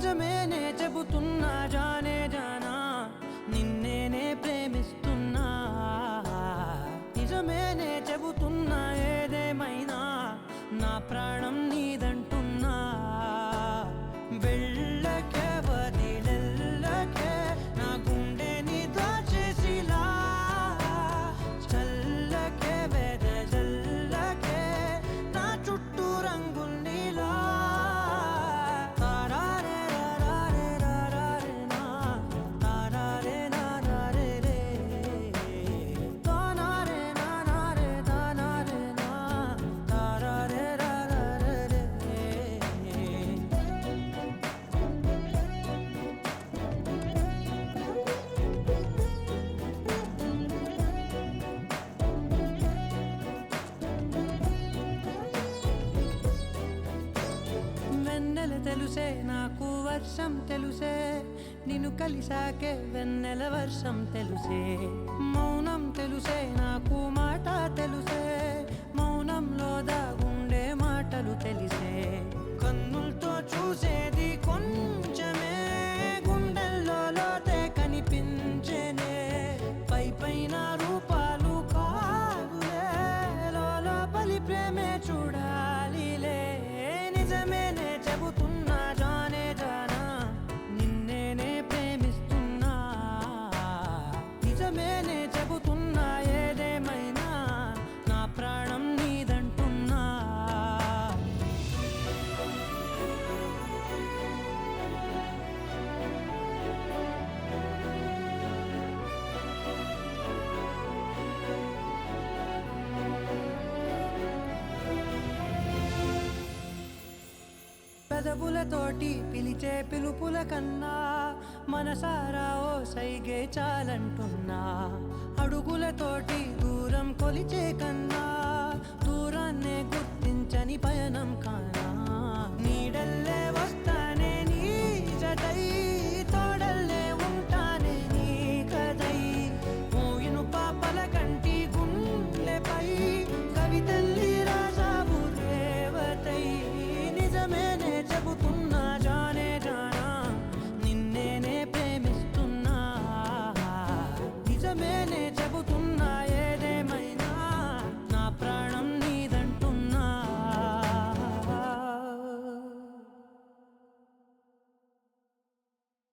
నిజమేనే చెబుతున్నా జానే జానా నిన్నేనే ప్రేమిస్తున్నా నిజమేనే చెబుతున్నా ఏదేమైనా నా ప్రాణం నీదంటున్నా వెళ్ళకే వదిలెళ్ళకే నా గుండెని దాచేసిలా చల్లకే వెదజల్లకే నా చుట్టూ రంగుల్నిలా వెన్నెల తెలుసే నాకు వర్షం తెలుసే నిన్ను కలిసాకే వెన్నెల వర్షం తెలుసే మౌనం తెలుసే నాకు మాట తెలుసే మౌనంలో దాగుండే మాటలు తెలిసే కన్నులతో చూసేది కొంచెమే గుండెల్లో లోతే కనిపించేనే పై పైన రూపాలు కాదులే లోపలి ప్రేమే చూడాలిలే నిజమేనే చెబుతున్నా జానే జానా నిన్నేనే ప్రేమిస్తున్నా నిజమేనే చెబుతున్నా ఏదేమైనా నా ప్రాణం నీదంటున్నా పెదవులతోటి పిలిచే పిలుపుల కన్నా మనసారా ఓ సైగే చాలంటున్నా అడుగులతోటి దూరం కొలిచే కన్నా